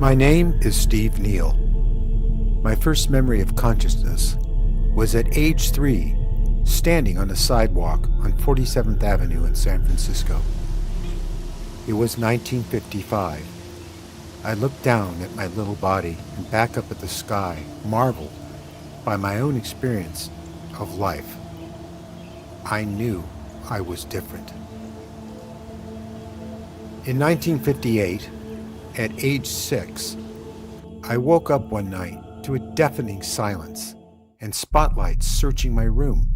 My name is Steve Neill. My first memory of consciousness was at age 3, standing on a sidewalk on 47th Avenue in San Francisco. It was 1955. I looked down at my little body and back up at the sky, marveled by my own experience of life. I knew I was different. In 1958, at age 6, I woke up one night to a deafening silence and spotlights searching my room.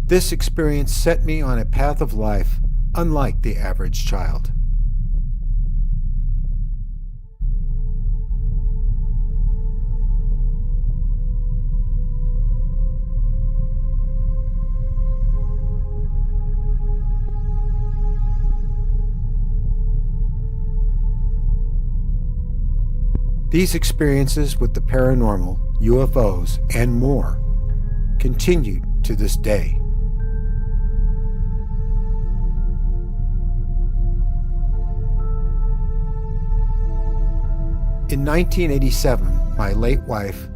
This experience set me on a path of life unlike the average child. These experiences with the paranormal, UFOs, and more continued to this day. In 1987, my late wife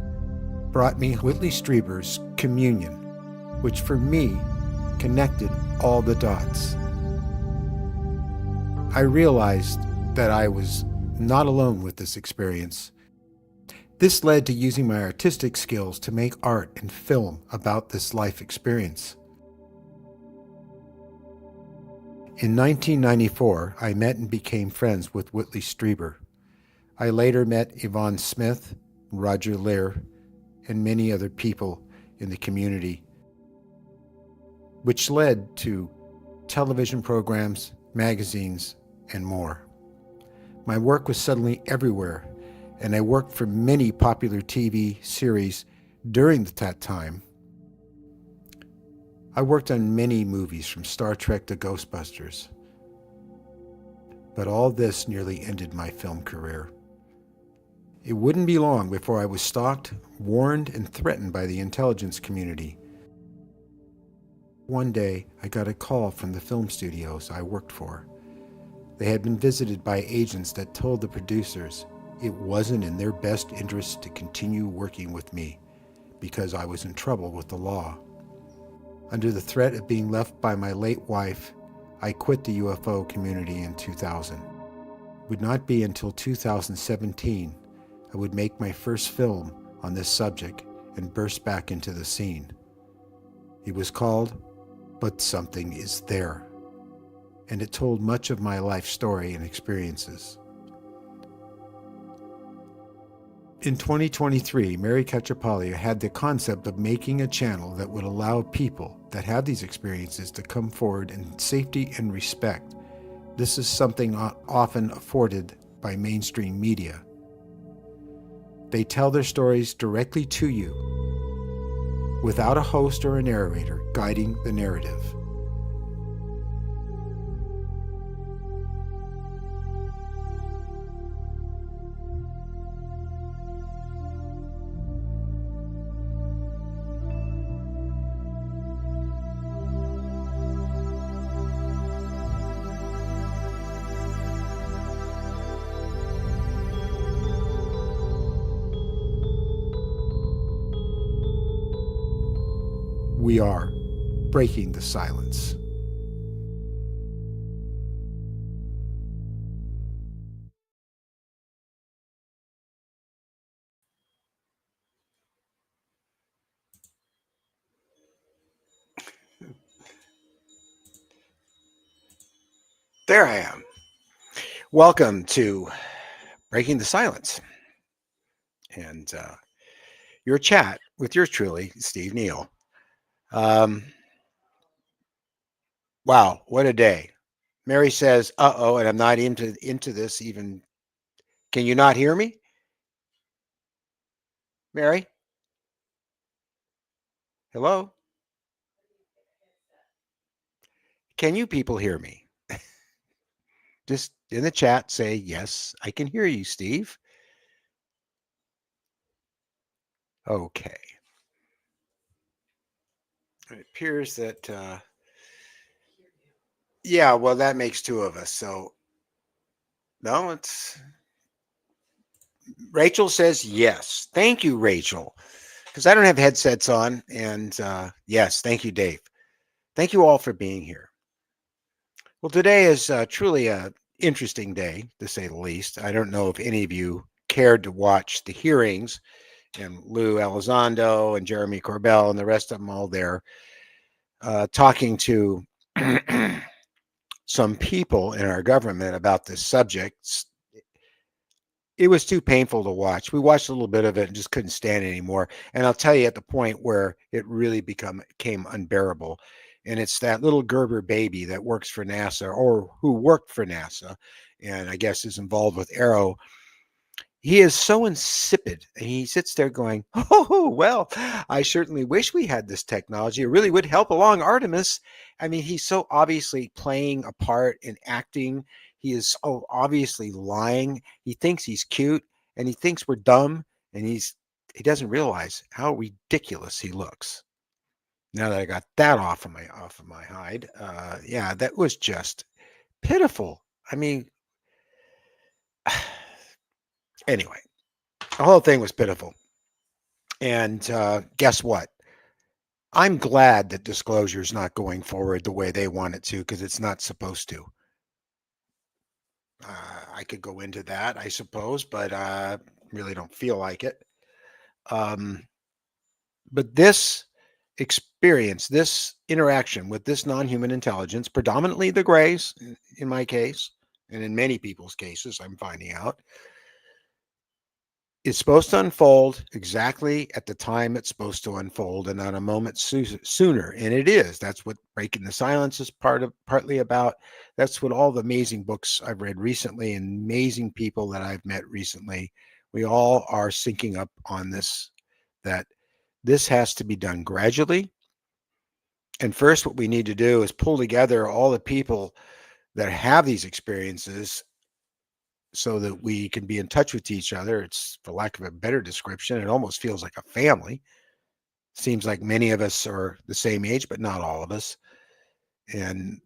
brought me Whitley Strieber's Communion, which for me connected all the dots. I realized that I was not alone with this experience. This led to using my artistic skills to make art and film about this life experience. In 1994, I met and became friends with Whitley Strieber. I later met Yvonne Smith, Roger Lear, and many other people in the community, which led to television programs, magazines, and more. My work was suddenly everywhere, and I worked for many popular TV series during that time. I worked on many movies from Star Trek to Ghostbusters. But all this nearly ended my film career. It wouldn't be long before I was stalked, warned, and threatened by the intelligence community. One day, I got a call from the film studios I worked for. They had been visited by agents that told the producers it wasn't in their best interest to continue working with me because I was in trouble with the law. Under the threat of being left by my late wife, I quit the UFO community in 2000. It would not be until 2017 I would make my first film on this subject and burst back into the scene. It was called But Something Is There, and it told much of my life story and experiences. In 2023, Mary Cachapalia had the concept of making a channel that would allow people that have these experiences to come forward in safety and respect. This is something often afforded by mainstream media. They tell their stories directly to you, without a host or a narrator guiding the narrative. We are breaking the silence. There I am. Welcome to Breaking the Silence and your chat with yours truly, Steve Neill. Wow, what a day. Mary says, uh-oh, and I'm not into this even. Can you not hear me? Mary? Hello? Can you people hear me? Just in the chat say, yes, I can hear you, Steve. Okay. It appears that, yeah, well, that makes two of us. So, no, it's Rachel says yes. Thank you, Rachel, because I don't have headsets on. And yes, thank you, Dave. Thank you all for being here. Well, today is truly a interesting day, to say the least. I don't know if any of you cared to watch the hearings and Lou Elizondo and Jeremy Corbell and the rest of them all there talking to some people in our government about this subject. It was too painful to watch. We watched a little bit of it and just couldn't stand it anymore. And I'll tell you at the point where it really became unbearable. And it's that little Gerber baby that works for NASA or who worked for NASA and I guess is involved with Arrow. He is so insipid. And he sits there going, oh, well, I certainly wish we had this technology. It really would help along Artemis. I mean, he's so obviously playing a part and acting. He is so obviously lying. He thinks he's cute and he thinks we're dumb. And he doesn't realize how ridiculous he looks. Now that I got that off of my hide, yeah, that was just pitiful. I mean, anyway, the whole thing was pitiful. And guess what? I'm glad that disclosure is not going forward the way they want it to because it's not supposed to. I could go into that, I suppose, but really don't feel like it. Um, but this experience, this interaction with this non-human intelligence, predominantly the grays, in my case, and in many people's cases, I'm finding out, is supposed to unfold exactly at the time it's supposed to unfold and not a moment sooner. And it is. That's what Breaking the Silence is partly about. That's what all the amazing books I've read recently and amazing people that I've met recently, we all are syncing up on this, that this has to be done gradually. And first, what we need to do is pull together all the people that have these experiences so that we can be in touch with each other. It's, for lack of a better description, it almost feels like a family. Seems like many of us are the same age, but not all of us. And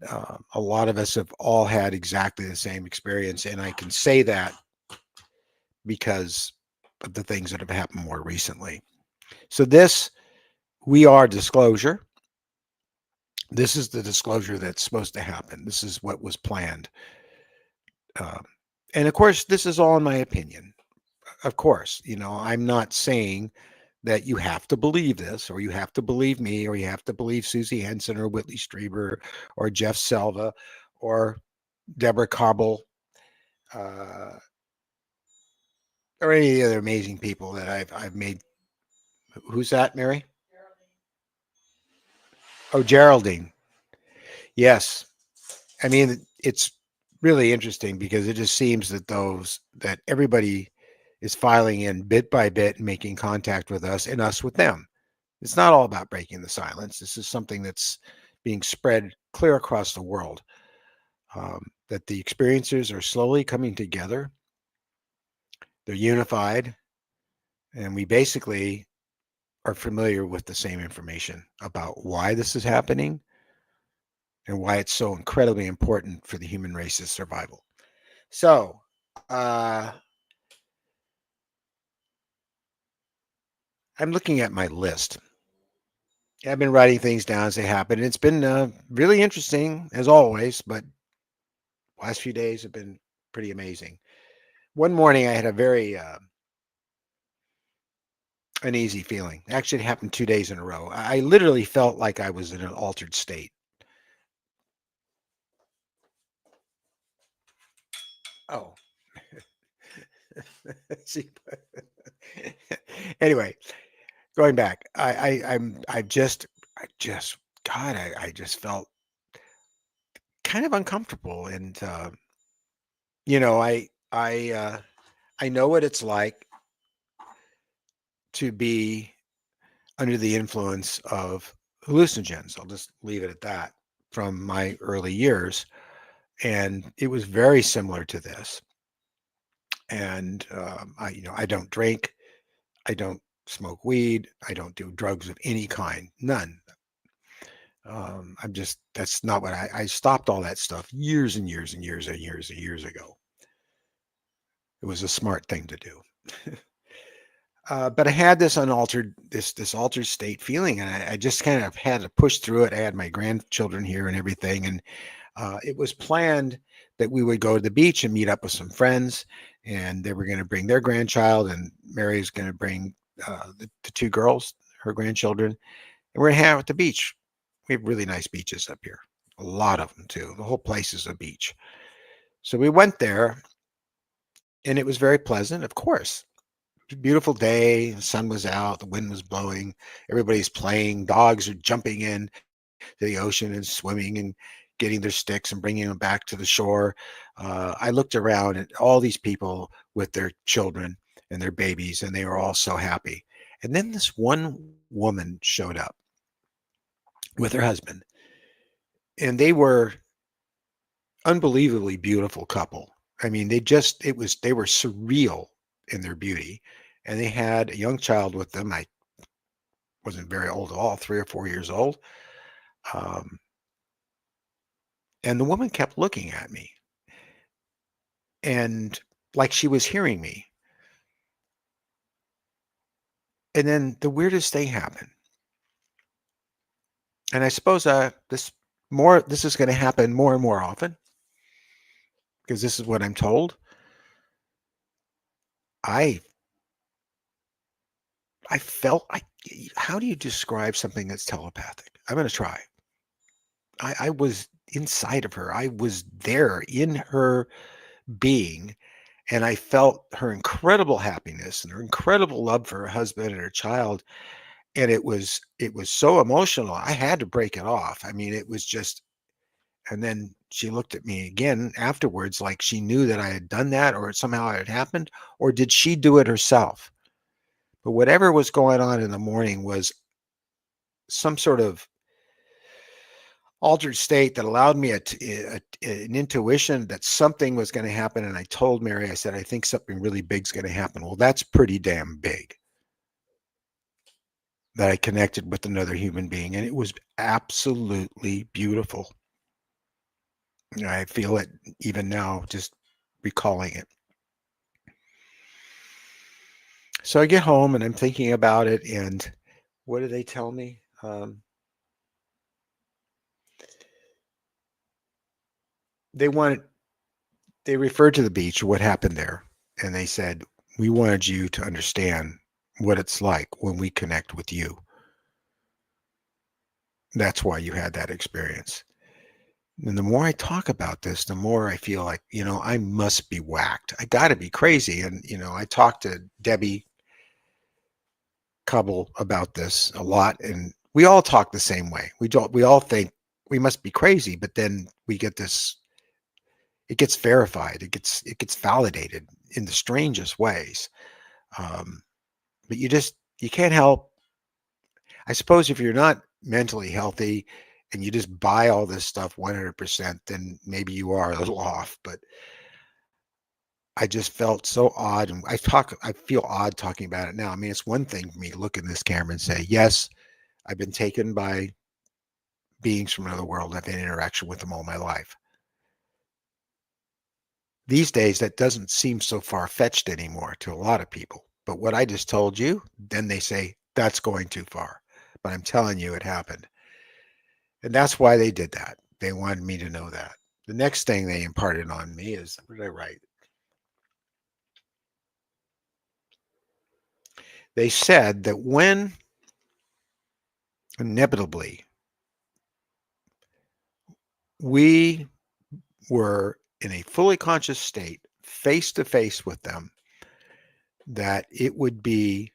a lot of us have all had exactly the same experience. And I can say that because of the things that have happened more recently. So we are disclosure. This is the disclosure that's supposed to happen. This is what was planned. Um, and of course, this is all in my opinion. Of course, I'm not saying that you have to believe this, or you have to believe me, or you have to believe Susie Henson, or Whitley Strieber, or Jeff Selva, or Deborah Cobble, uh, or any of the other amazing people that I've made. Who's that, Mary? Oh, Geraldine. Yes. I mean, it's really interesting because it just seems that everybody is filing in bit by bit and making contact with us and us with them. It's not all about breaking the silence. This is something that's being spread clear across the world. That the experiencers are slowly coming together. They're unified, and we basically are familiar with the same information about why this is happening and why it's so incredibly important for the human race's survival. So, I'm looking at my list. I've been writing things down as they happen. It's been really interesting as always, but last few days have been pretty amazing. One morning I had a very uneasy feeling. Actually, it happened 2 days in a row. I literally felt like I was in an altered state. Oh, see, anyway, going back, I just, God, I just felt kind of uncomfortable, and you know, I know what it's like to be under the influence of hallucinogens. I'll just leave it at that from my early years. And it was very similar to this. And I don't drink. I don't. smoke weed. I don't do drugs of any kind. None. I'm just, that's not what I stopped all that stuff years and years and years and years and years ago. It was a smart thing to do. But I had this unaltered, this altered state feeling, and I just kind of had to push through it. I had my grandchildren here and everything, and it was planned that we would go to the beach and meet up with some friends, and they were going to bring their grandchild, and Mary is going to bring the two girls, her grandchildren, and we're going to hang out at the beach. We have really nice beaches up here, a lot of them too. The whole place is a beach. So we went there, and it was very pleasant, of course. Beautiful day, the sun was out, the wind was blowing, everybody's playing, dogs are jumping in to the ocean and swimming and getting their sticks and bringing them back to the shore. I looked around at all these people with their children and their babies, and they were all so happy. And then this one woman showed up with her husband, and they were unbelievably beautiful couple. I mean, they were surreal in their beauty, and they had a young child with them. I wasn't very old at all, 3 or 4 years old. Um, and the woman kept looking at me and like she was hearing me. And then the weirdest thing happened. And I suppose this is going to happen more and more often because this is what I'm told. I I felt I how do you describe something that's telepathic? I'm going to try. I was inside of her. I was there in her being, and I felt her incredible happiness and her incredible love for her husband and her child, and it was so emotional. I had to break it off. I mean, it was just, and then she looked at me again afterwards like she knew that I had done that or somehow it had happened, or did she do it herself? But whatever was going on in the morning was some sort of altered state that allowed me an intuition that something was going to happen. And I told Mary, I said, I think something really big's going to happen. Well, that's pretty damn big that I connected with another human being. And it was absolutely beautiful. I feel it even now, just recalling it. So I get home and I'm thinking about it. And what do they tell me? They wanted they referred to the beach, what happened there, and they said, "We wanted you to understand what it's like when we connect with you. That's why you had that experience." And the more I talk about this, the more I feel like, I must be whacked. I got to be crazy. And, I talked to Debbie Cubble about this a lot, and we all talk the same way. We all think we must be crazy, but then we get this, it gets verified, it gets validated in the strangest ways. Um, but you can't help. I suppose if you're not mentally healthy and you just buy all this stuff 100%, then maybe you are a little off. But I just felt so odd, and I feel odd talking about it now. I mean, it's one thing for me to look in this camera and say, yes, I've been taken by beings from another world. I've had interaction with them all my life. These days, that doesn't seem so far-fetched anymore to a lot of people. But what I just told you, then they say, that's going too far. But I'm telling you, it happened. And that's why they did that. They wanted me to know that. The next thing they imparted on me is, what did I write? They said that when inevitably we were in a fully conscious state, face to face with them, that it would be,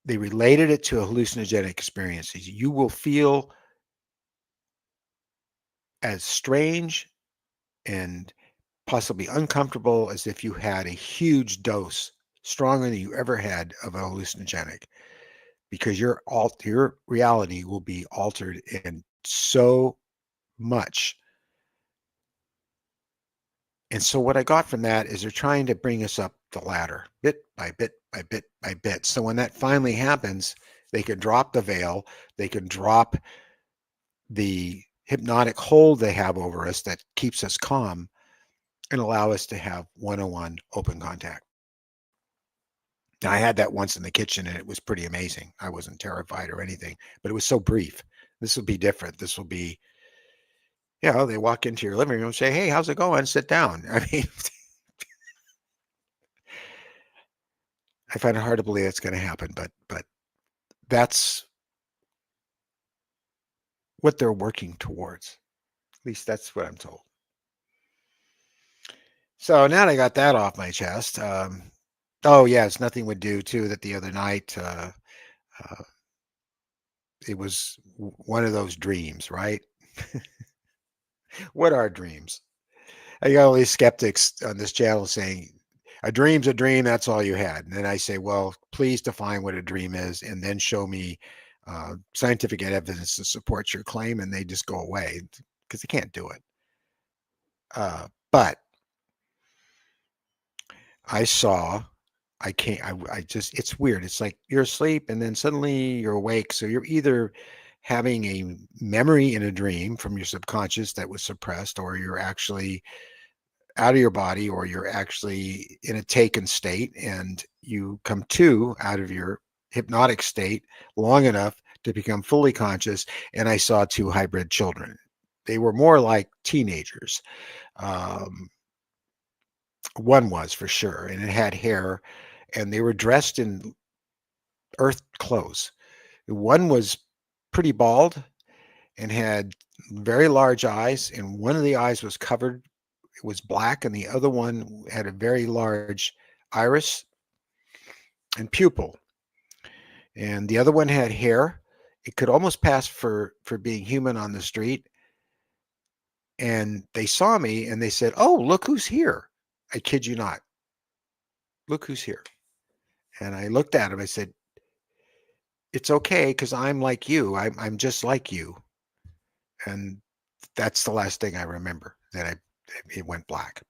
they related it to a hallucinogenic experience. You will feel as strange and possibly uncomfortable as if you had a huge dose, stronger than you ever had, of a hallucinogenic, because your reality will be altered in so much. And so what I got from that is they're trying to bring us up the ladder, bit by bit by bit by bit. So when that finally happens, they can drop the veil, they can drop the hypnotic hold they have over us that keeps us calm and allow us to have one-on-one open contact. Now, I had that once in the kitchen and it was pretty amazing. I wasn't terrified or anything, but it was so brief. This will be different. This will be, they walk into your living room and say, "Hey, how's it going? Sit down." I mean, I find it hard to believe it's going to happen, but that's what they're working towards. At least that's what I'm told. So now that I got that off my chest, oh yes, nothing would do too. That the other night, uh, it was one of those dreams, right? What are dreams? I got all these skeptics on this channel saying, "A dream's a dream. That's all you had." And then I say, "Well, please define what a dream is, and then show me scientific evidence to support your claim." And they just go away because they can't do it. But I saw, I can't, I just, it's weird. It's like you're asleep and then suddenly you're awake. So you're either having a memory in a dream from your subconscious that was suppressed, or you're actually out of your body, or you're actually in a taken state and you come to out of your hypnotic state long enough to become fully conscious. And I saw two hybrid children. They were more like teenagers. Um, One was for sure, and it had hair, and they were dressed in earth clothes. One was pretty bald and had very large eyes, and one of the eyes was covered, it was black, and the other one had a very large iris and pupil. And the other one had hair. It could almost pass for being human on the street. And they saw me and they said, "Oh, look who's here." I kid you not. Look who's here. And I looked at him. I said, "It's okay because I'm like you. I'm just like you." And that's the last thing I remember that it went black.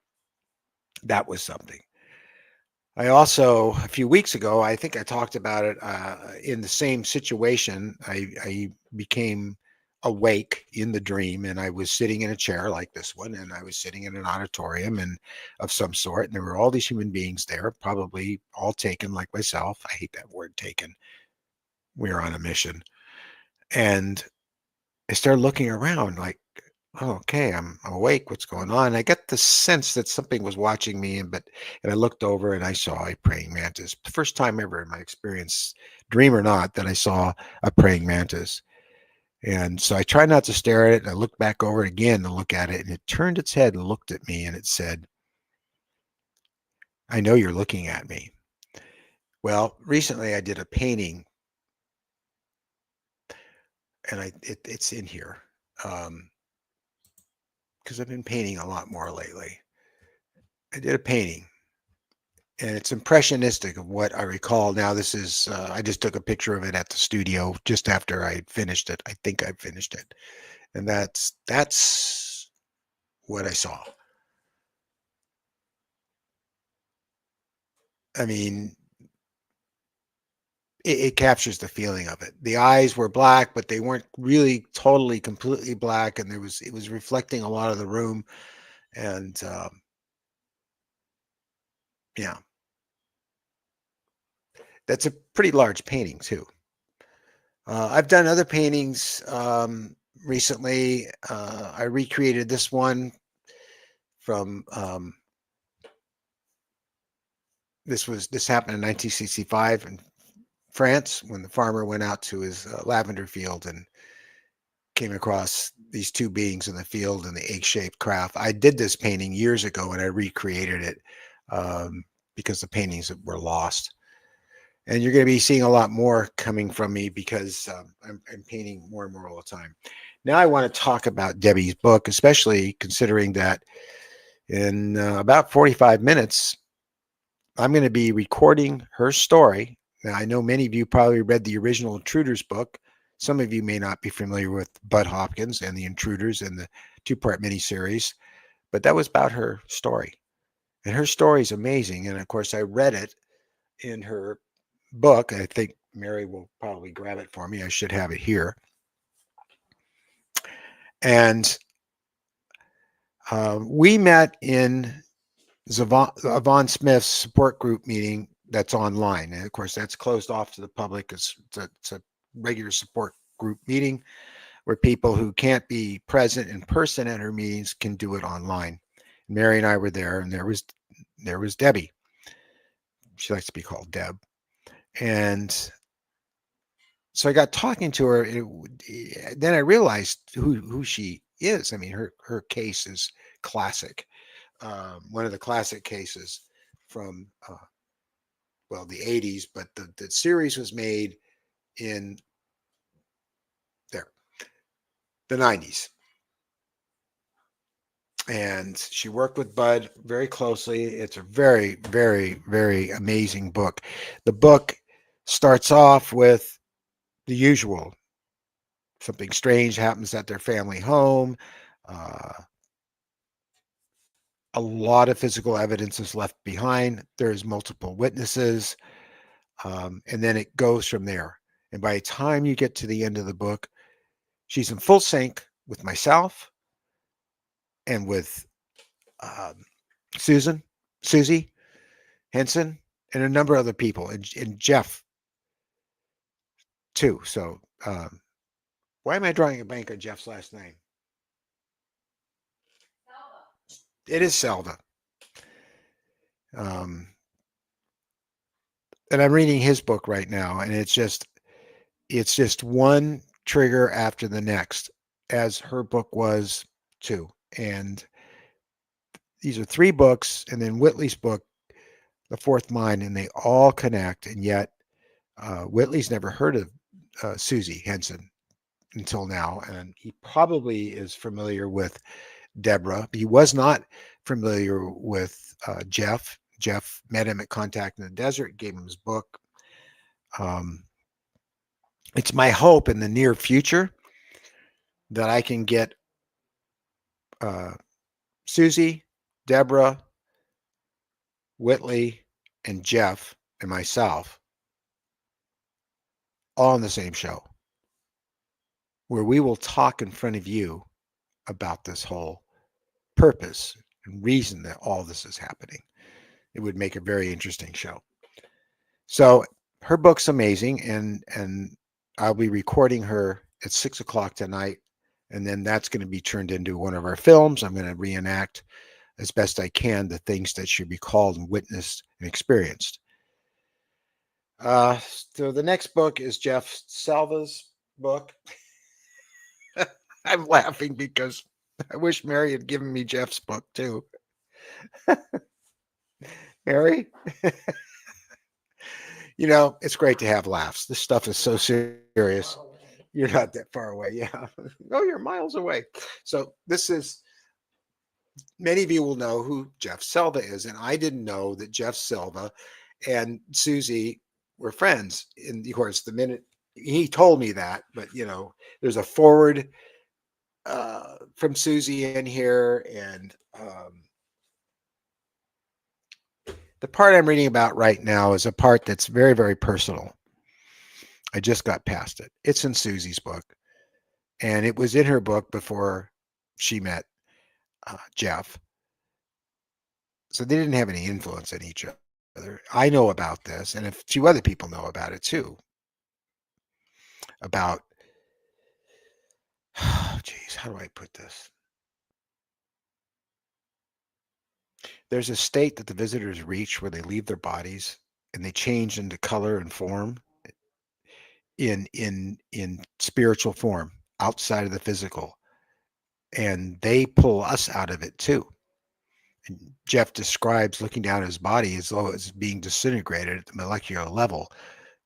That was something. I also, a few weeks ago, I think I talked about it in the same situation. I became awake in the dream, and I was sitting in a chair like this one, and I was sitting in an auditorium and of some sort, and there were all these human beings there, probably all taken like myself. I hate that word, taken. We were on a mission, and I started looking around like, "Oh, okay, I'm awake. What's going on?" I got the sense that something was watching me, and I looked over and I saw a praying mantis. The first time ever in my experience, dream or not, that I saw a praying mantis. And so I tried not to stare at it, and I looked back over it again to look at it, and it turned its head and looked at me, and it said, "I know you're looking at me." Well, recently I did a painting, and it's in here. Because I've been painting a lot more lately. I did a painting, and it's impressionistic of what I recall. Now, this is, I just took a picture of it at the studio just after I finished it. I think I finished it. And that's what I saw. I mean, it captures the feeling of it. The eyes were black, but they weren't really totally, completely black. And it was reflecting a lot of the room. And yeah, that's a pretty large painting too. I've done other paintings recently. I recreated this one from this happened in 1965 in France when the farmer went out to his lavender field and came across these two beings in the field in the egg-shaped craft. I did this painting years ago and I recreated it because the paintings were lost. And you're going to be seeing a lot more coming from me because I'm painting more and more all the time. Now I want to talk about Debbie's book, especially considering that in about 45 minutes, I'm going to be recording her story. Now, I know many of you probably read the original Intruders book. Some of you may not be familiar with Bud Hopkins and the Intruders and the two-part miniseries, but that was about her story. And her story is amazing. And of course, I read it in her book. I think Mary will probably grab it for me. I should have it here. And we met in Yvonne Smith's support group meeting that's online. And of course, that's closed off to the public. It's a regular support group meeting where people who can't be present in person at her meetings can do it online. Mary and I were there, and there was Debbie. She likes to be called Deb. And so I got talking to her. Then I realized who she is. I mean, her case is classic. One of the classic cases from well, the 80s, but the series was made in there the 90s. And she worked with Bud very closely. It's a very, very, very amazing book. The book starts off with the usual. Something strange happens at their family home. Uh, a lot of physical evidence is left behind. There's multiple witnesses. And then it goes from there. And by the time you get to the end of the book, she's in full sync with myself and with um, Susie Henson, and a number of other people, and Jeff too. So why am I drawing a blank on Jeff's last name? It is Selva. Um, and I'm reading his book right now, and it's just one trigger after the next, as her book was too. And these are three books, and then Whitley's book, The Fourth Mind, and they all connect. And yet, Whitley's never heard of Susie Henson until now, and he probably is familiar with Deborah. He was not familiar with Jeff. Jeff met him at Contact in the Desert, gave him his book. Um, it's my hope in the near future that I can get uh, Susie, Deborah, Whitley, and Jeff and myself all on the same show, where we will talk in front of you about this whole purpose and reason that all this is happening. It would make a very interesting show. So her book's amazing, and I'll be recording her at 6 o'clock tonight, and then that's going to be turned into one of our films. I'm going to reenact as best I can the things that she recalled and witnessed and experienced. So the next book is Jeff Salva's book. I'm laughing because I wish Mary had given me Jeff's book too. Mary, it's great to have laughs. This stuff is so serious. You're not that far away. Yeah. Oh, you're miles away. So many of you will know who Jeff Selva is. And I didn't know that Jeff Selva and Susie were friends. And of course, the minute he told me that, but there's a forward from Susie in here. And the part I'm reading about right now is a part that's very, very personal. I just got past it. It's in Susie's book, and it was in her book before she met Jeff. So they didn't have any influence on each other. I know about this, and a few other people know about it too. About, geez, how do I put this? There's a state that the visitors reach where they leave their bodies and they change into color and form in spiritual form outside of the physical, and they pull us out of it too. And Jeff describes looking down at his body as though it's being disintegrated at the molecular level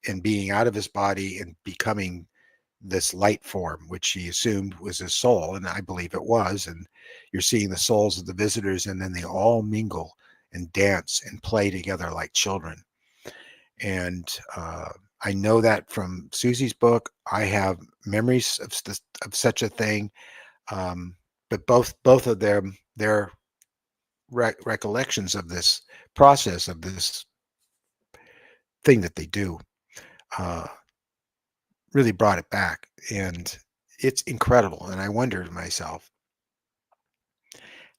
and being out of his body and becoming this light form, which he assumed was his soul. And I believe it was. And you're seeing the souls of the visitors, and then they all mingle and dance and play together like children. And I know that from Susie's book. I have memories of such a thing. But both of them, their recollections of this process, of this thing that they do, uh, really brought it back. And it's incredible. And I wonder to myself,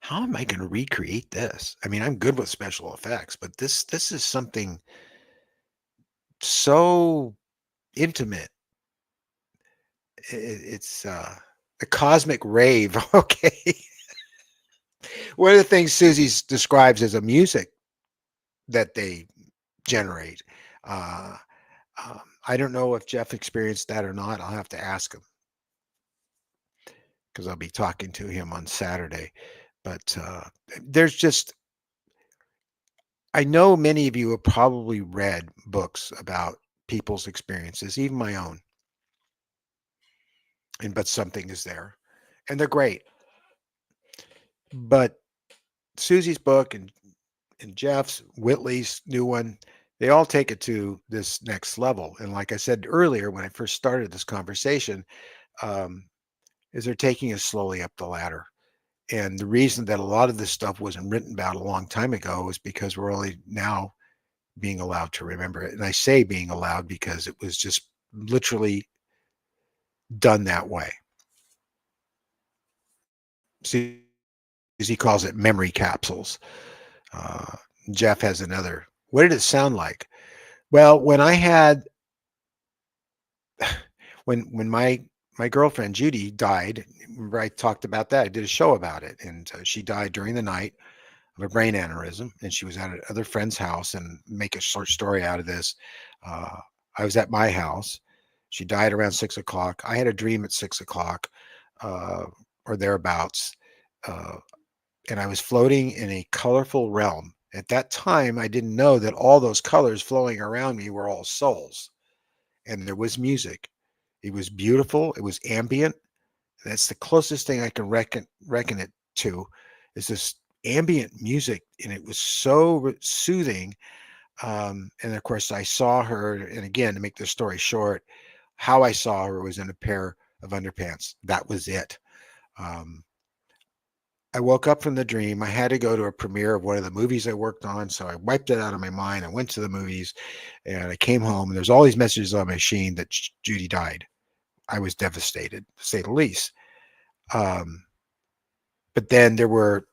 how am I going to recreate this? I mean, I'm good with special effects, but this is something so intimate. It's a cosmic rave. Okay. One of the things Susie describes as a music that they generate. Uh, I don't know if Jeff experienced that or not. I'll have to ask him because I'll be talking to him on Saturday. But there's just, I know many of you have probably read books about people's experiences, even my own, and but something is there, and they're great. But Susie's book and Jeff's, Whitley's new one, they all take it to this next level. And like I said earlier, when I first started this conversation, um, is they're taking us slowly up the ladder. And the reason that a lot of this stuff wasn't written about a long time ago is because we're only now being allowed to remember it. And I say being allowed because it was just literally done that way. Susie calls it memory capsules. Uh, Jeff has another. What did it sound like? Well, when I had when my girlfriend Judy died, remember I talked about that. I did a show about it, and she died during the night of a brain aneurysm, and she was at another friend's house. And make a short story out of this, uh, I was at my house. She died around 6 o'clock. I had a dream at 6 o'clock, uh, or thereabouts, uh, and I was floating in a colorful realm. At that time, I didn't know that all those colors flowing around me were all souls, and there was music. It was beautiful. It was ambient. That's the closest thing I can reckon it to, is this ambient music, and it was so soothing. And of course, I saw her, and again, to make the story short, how I saw her was in a pair of underpants. That was it. Um, I woke up from the dream. I had to go to a premiere of one of the movies I worked on, so I wiped it out of my mind. I went to the movies, and I came home, and there's all these messages on my machine that Judy died. I was devastated, to say the least. Um, but then there were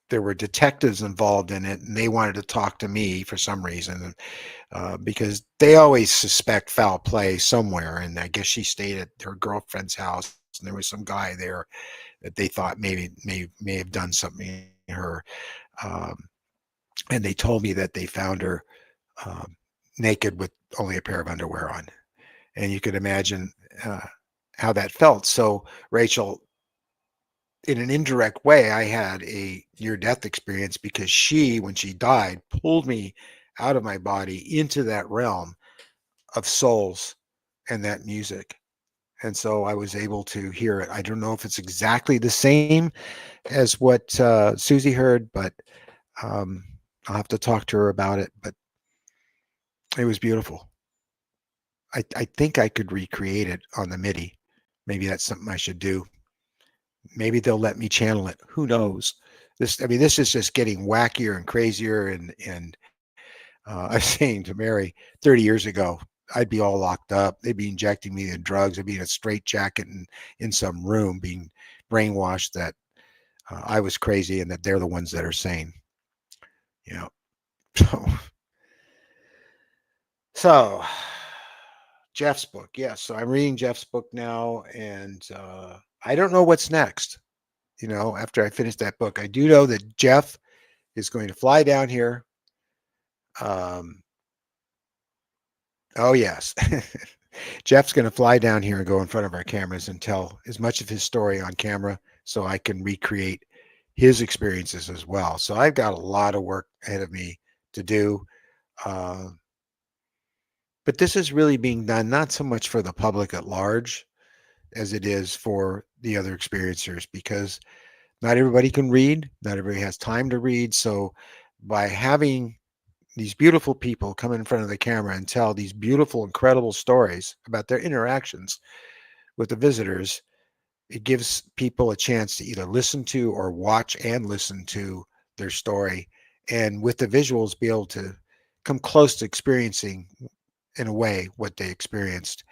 detectives involved in it, and they wanted to talk to me for some reason, because they always suspect foul play somewhere. And I guess she stayed at her girlfriend's house, and there was some guy there that they thought may have done something to her. Um, and they told me that they found her um, naked with only a pair of underwear on, and you could imagine uh, how that felt. So, Rachel, in an indirect way, I had a near death experience because she, when she died, pulled me out of my body into that realm of souls and that music. And so I was able to hear it. I don't know if it's exactly the same as what Susie heard, but um, I'll have to talk to her about it. But it was beautiful. I think I could recreate it on the MIDI. Maybe that's something I should do. Maybe they'll let me channel it. Who knows? I mean, this is just getting wackier and crazier. And I was saying to Mary 30 years ago, I'd be all locked up. They'd be injecting me in drugs. I'd be in a straitjacket and in some room being brainwashed that I was crazy and that they're the ones that are sane. You know. So, so Jeff's book, yes. So I'm reading Jeff's book now, and I don't know what's next. After I finish that book, I do know that Jeff is going to fly down here. Um, oh yes, Jeff's going to fly down here and go in front of our cameras and tell as much of his story on camera, so I can recreate his experiences as well. So I've got a lot of work ahead of me to do. Uh, but this is really being done not so much for the public at large as it is for the other experiencers, because not everybody can read, not everybody has time to read. So by having these beautiful people come in front of the camera and tell these beautiful, incredible stories about their interactions with the visitors, it gives people a chance to either listen to or watch and listen to their story, and with the visuals be able to come close to experiencing in a way what they experienced,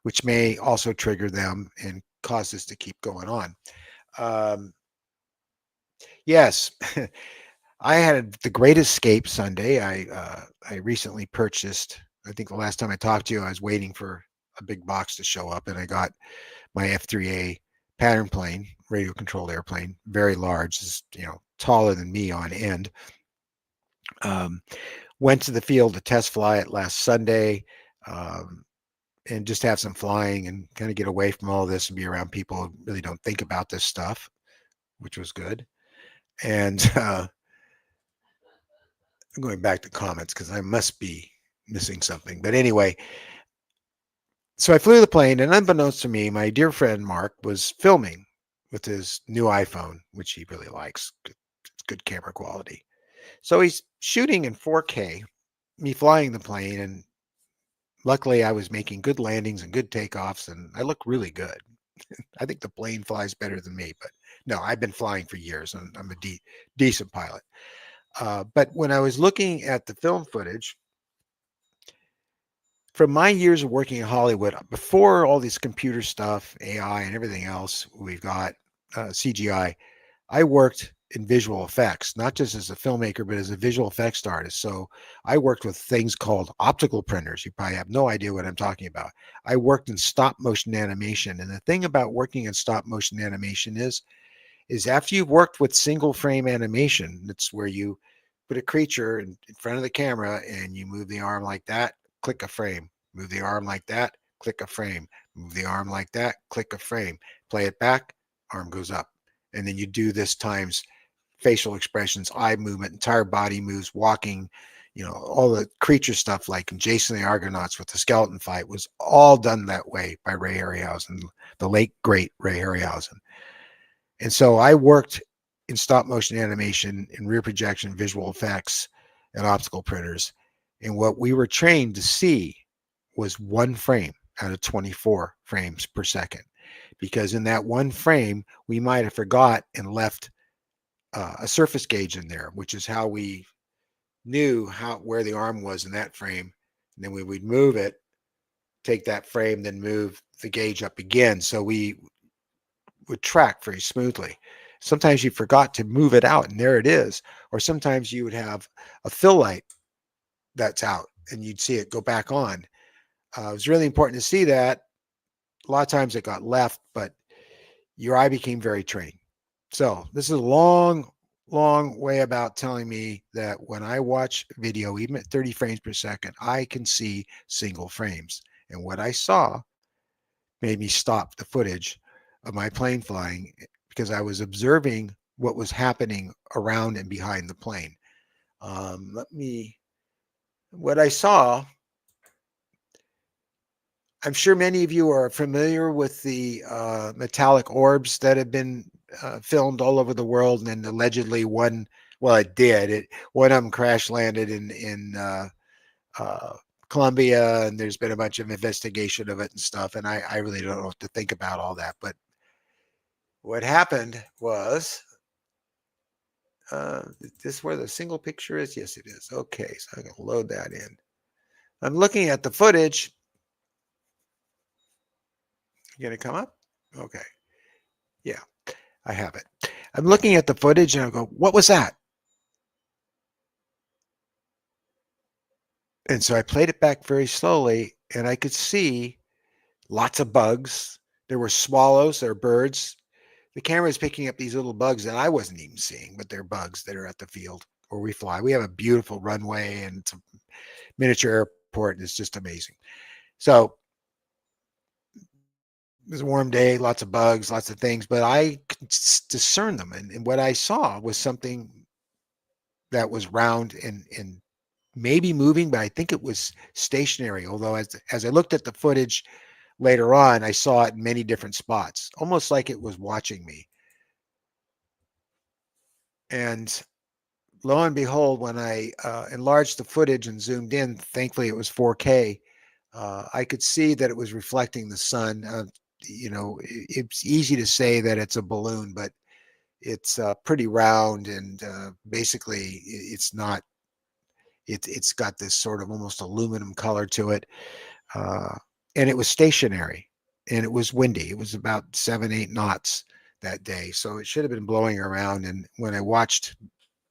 which may also trigger them and cause this to keep going on. Um, yes, I had the Great Escape Sunday. I recently purchased. I think the last time I talked to you, I was waiting for a big box to show up, and I got my F3A pattern plane, radio controlled airplane, very large, is taller than me on end. Um, Went to the field to test fly it last Sunday, um, and just have some flying and kind of get away from all this and be around people who really don't think about this stuff, which was good. And I'm going back to comments because I must be missing something. But anyway, so I flew the plane, and unbeknownst to me, my dear friend Mark was filming with his new iPhone, which he really likes. It's good camera quality. So he's shooting in 4K, me flying the plane, and luckily I was making good landings and good takeoffs, and I look really good. I think the plane flies better than me, but no, I've been flying for years, and I'm a decent pilot. But when I was looking at the film footage, from my years of working in Hollywood, before all this computer stuff, AI, and everything else we've got, CGI, I worked in visual effects, not just as a filmmaker, but as a visual effects artist. So I worked with things called optical printers. You probably have no idea what I'm talking about. I worked in stop motion animation. And the thing about working in stop motion animation is after you've worked with single frame animation, that's where you put a creature in front of the camera and you move the arm like that, click a frame, move the arm like that, click a frame, move the arm like that, click a frame, play it back, arm goes up. And then you do this times facial expressions, eye movement, entire body moves, walking, all the creature stuff like in Jason the Argonauts with the skeleton fight was all done that way by Ray Harryhausen, the late great Ray Harryhausen. And so I worked in stop motion animation, in rear projection, visual effects, and optical printers. And what we were trained to see was one frame out of 24 frames per second. Because in that one frame, we might have forgot and left a surface gauge in there, which is how we knew where the arm was in that frame. And then we would move it, take that frame, then move the gauge up again. So we would track very smoothly. Sometimes you forgot to move it out, and there it is. Or sometimes you would have a fill light that's out, and you'd see it go back on. It was really important to see that. A lot of times it got left, but your eye became very trained. So this is a long way about telling me that when I watch video, even at 30 frames per second, I can see single frames. And what I saw made me stop the footage of my plane flying because I was observing what was happening around and behind the plane. What I saw, I'm sure many of you are familiar with the metallic orbs that have been filmed all over the world, and then allegedly one, well, it did. One of them crash landed in Colombia, and there's been a bunch of investigation of it and stuff. And I really don't know what to think about all that. But what happened was, is this where the single picture is? Yes, it is. Okay, so I'm going to load that in. I'm looking at the footage. You going to come up? Okay. Yeah, I have it. I'm looking at the footage and I go, what was that? And so I played it back very slowly, and I could see lots of bugs. There were swallows, there were birds. The camera is picking up these little bugs that I wasn't even seeing, but they're bugs that are at the field where we fly. We have a beautiful runway and it's a miniature airport, and it's just amazing. So it was a warm day, lots of bugs, lots of things, but I could discern them. And what I saw was something that was round and maybe moving, but I think it was stationary. Although as I looked at the footage later on, I saw it in many different spots, almost like it was watching me. And lo and behold, when I enlarged the footage and zoomed in, thankfully it was 4K, I could see that it was reflecting the sun. It's easy to say that it's a balloon, but It's pretty round, and basically it's not. It's got this sort of almost aluminum color to it, uh, and it was stationary, and it was windy. It was about 7, 8 knots that day, so it should have been blowing around. And when I watched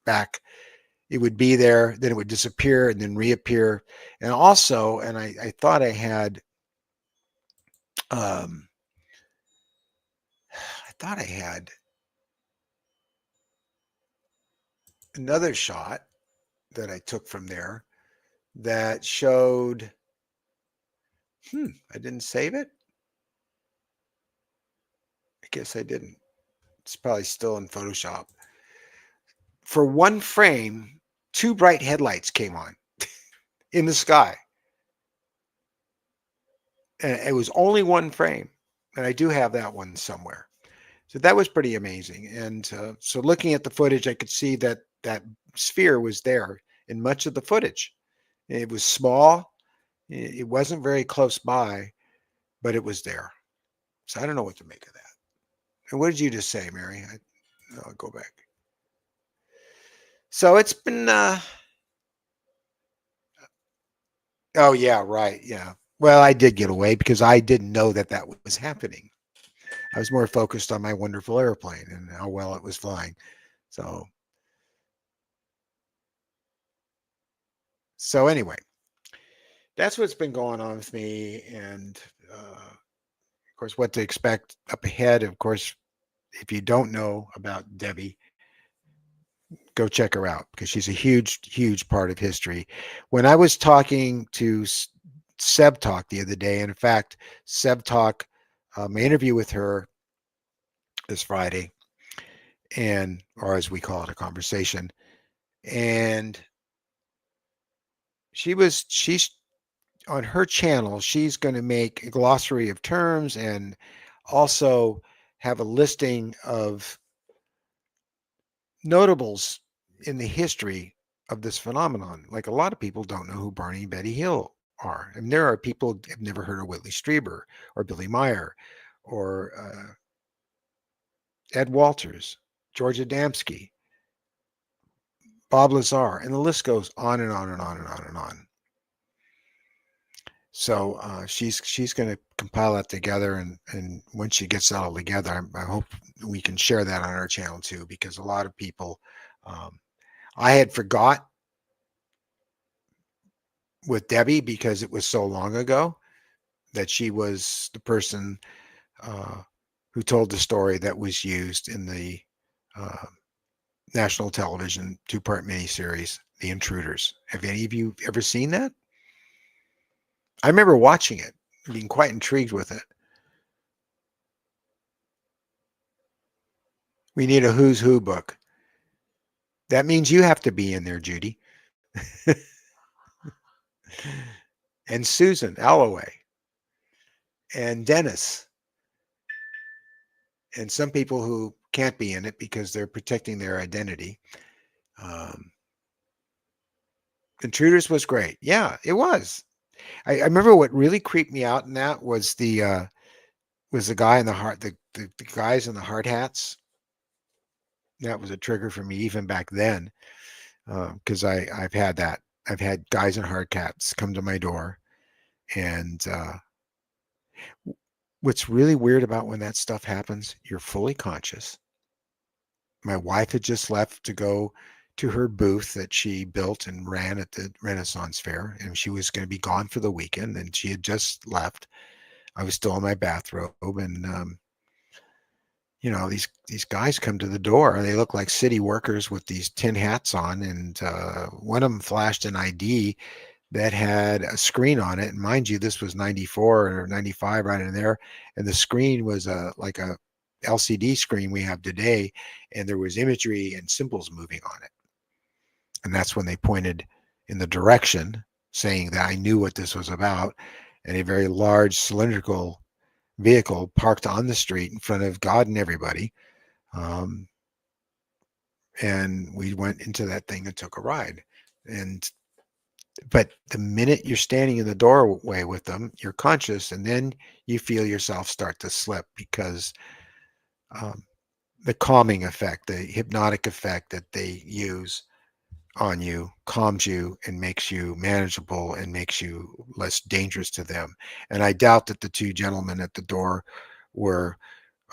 back, it would be there, then it would disappear, and then reappear. And also, and I thought I had, um, I thought I had another shot that I took from there that showed. I didn't save it. I guess I didn't. It's probably still in Photoshop. For one frame, two bright headlights came on in the sky. And it was only one frame. And I do have that one somewhere. So that was pretty amazing. And so looking at the footage, I could see that that sphere was there in much of the footage. It was small. It wasn't very close by, but it was there. So I don't know what to make of that. And what did you just say, Mary? I'll go back. So it's been, oh, yeah, right. Yeah. Well, I did get away because I didn't know that that was happening. I was more focused on my wonderful airplane and how well it was flying. So, so anyway, that's what's been going on with me. And of course, what to expect up ahead. Of course, if you don't know about Debbie, go check her out because she's a huge, huge part of history. When I was talking to Seb Talk the other day, and in fact, Seb Talk, my interview with her this Friday, and or as we call it, a conversation, and she's on her channel. She's going to make a glossary of terms and also have a listing of notables in the history of this phenomenon. Like a lot of people don't know who Barney and Betty Hill are. I mean, there are people who have never heard of Whitley Strieber or Billy Meyer or Ed Walters, George Adamski, Bob Lazar, and the list goes on and on and on and on and on. So she's going to compile that together, and when she gets that all together, I hope we can share that on our channel too, because a lot of people, I had forgot with Debbie because it was so long ago that she was the person uh, who told the story that was used in the uh, national television two-part miniseries, The Intruders. Have any of you ever seen that? I remember watching it, being quite intrigued with it. We need a who's who book. That means you have to be in there, Judy. And Susan Alloway and Dennis and some people who can't be in it because they're protecting their identity. Um, Intruders was great. Yeah, it was. I remember what really creeped me out in that was the guy in the heart the guys in the hard hats. That was a trigger for me even back then because I've had that. I've had guys in hard hats come to my door, and what's really weird about when that stuff happens, you're fully conscious. My wife had just left to go to her booth that she built and ran at the Renaissance Fair, and she was going to be gone for the weekend, and she had just left. I was still in my bathrobe, and these guys come to the door. They look like city workers with these tin hats on, and one of them flashed an ID that had a screen on it. And mind you, this was 94 or 95 right in there. And the screen was like a LCD screen we have today. And there was imagery and symbols moving on it. And that's when they pointed in the direction saying that I knew what this was about. And a very large cylindrical vehicle parked on the street in front of God and everybody. And we went into that thing and took a ride. But the minute you're standing in the doorway with them, you're conscious, and then you feel yourself start to slip because the calming effect, the hypnotic effect that they use on you calms you and makes you manageable and makes you less dangerous to them. And I doubt that the two gentlemen at the door were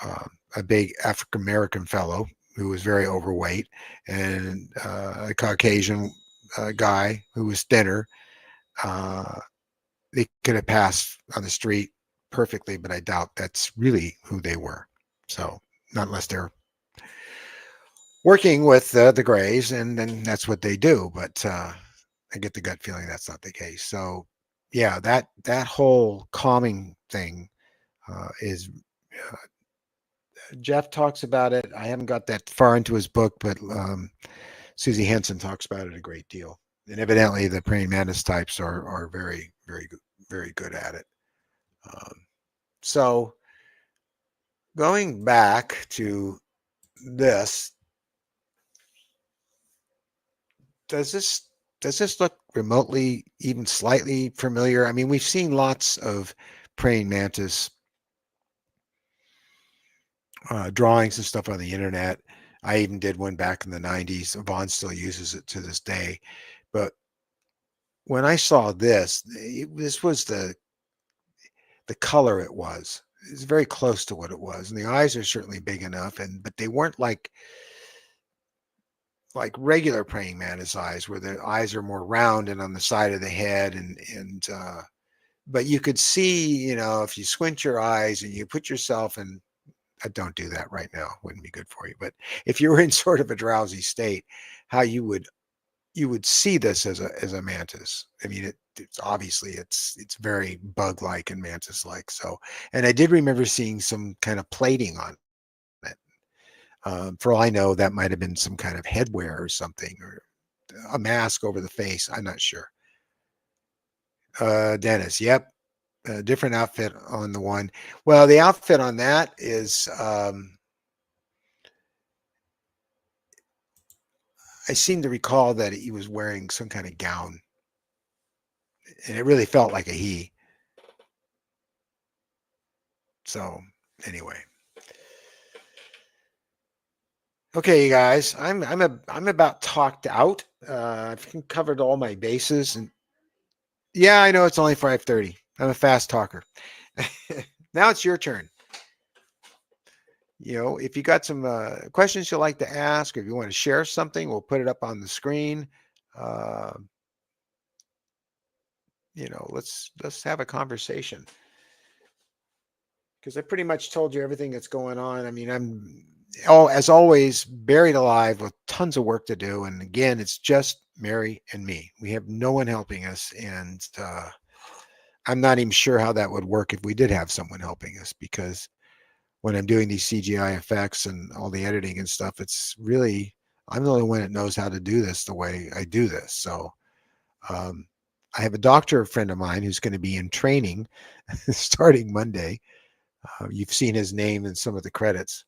uh, a big African American fellow who was very overweight and a Caucasian guy who was thinner. Uh, they could have passed on the street perfectly, but I doubt that's really who they were. So, not unless they're working with the Greys, and then that's what they do. But I get the gut feeling that's not the case. So, yeah, that whole calming thing is. Uh, Jeff talks about it. I haven't got that far into his book, but Susie Henson talks about it a great deal. And evidently, the praying mantis types are very good at it. Um, so, going back to this, does this does this look remotely even slightly familiar? I mean, we've seen lots of praying mantis drawings and stuff on the internet. I even did one back in the 90s. Vaughn still uses it to this day. But when I saw this, this was the color it was. It's very close to what it was. And the eyes are certainly big enough, and but they weren't like regular praying mantis eyes, where the eyes are more round and on the side of the head, and but you could see, if you squint your eyes and you put yourself in, don't do that right now, wouldn't be good for you. But if you were in sort of a drowsy state, how you would see this as a mantis. I mean, it's obviously it's very bug like and mantis like. So, and I did remember seeing some kind of plating on it. For all I know, that might have been some kind of headwear or something, or a mask over the face. I'm not sure. Dennis, yep, a different outfit on the one. Well, the outfit on that is. I seem to recall that he was wearing some kind of gown, and it really felt like a he. So anyway, okay, you guys, I'm about talked out. I've covered all my bases, and yeah, I know it's only 5:30. I'm a fast talker. Now it's your turn. If you got some questions you'd like to ask, or if you want to share something, we'll put it up on the screen. Uh, let's have a conversation, because I pretty much told you everything that's going on. I mean, I'm as always buried alive with tons of work to do, and again, it's just Mary and me. We have no one helping us, and I'm not even sure how that would work if we did have someone helping us, because when I'm doing these CGI effects and all the editing and stuff, it's really, I'm the only one that knows how to do this the way I do this. So um, I have a doctor friend of mine who's going to be in training starting Monday. You've seen his name in some of the credits.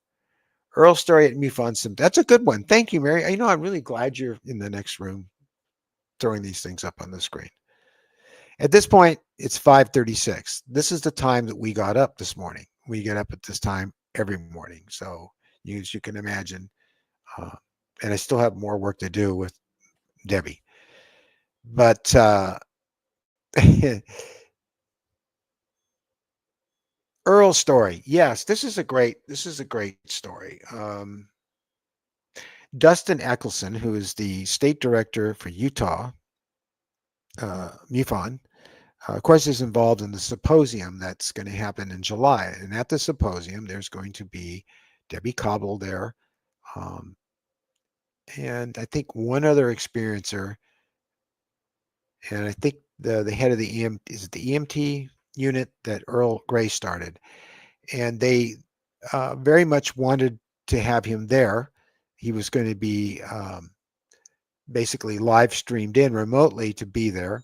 Earl Story at MUFON. That's a good one. Thank you, Mary. I'm really glad you're in the next room throwing these things up on the screen. At this point, it's 5:36. This is the time that we got up this morning. We get up at this time every morning. So as you can imagine, uh, and I still have more work to do with Debbie. But Earl's story. Yes, this is a great story. Dustin Eccleston, who is the state director for Utah, MUFON, of course, is involved in the symposium that's going to happen in July. And at the symposium, there's going to be Debbie Cobble there. Um, and I think one other experiencer, and I think the head of the is it the EMT unit that Earl Gray started. And they very much wanted to have him there. He was going to be basically live streamed in remotely to be there.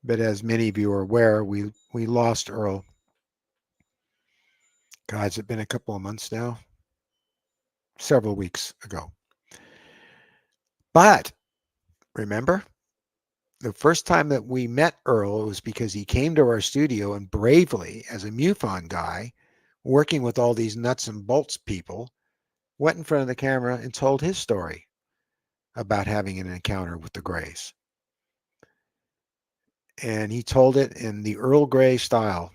But as many of you are aware, we lost Earl. God, has it been a couple of months now? Several weeks ago. But remember, the first time that we met Earl was because he came to our studio and bravely, as a MUFON guy, working with all these nuts and bolts people, went in front of the camera and told his story about having an encounter with the Greys. And he told it in the Earl Grey style.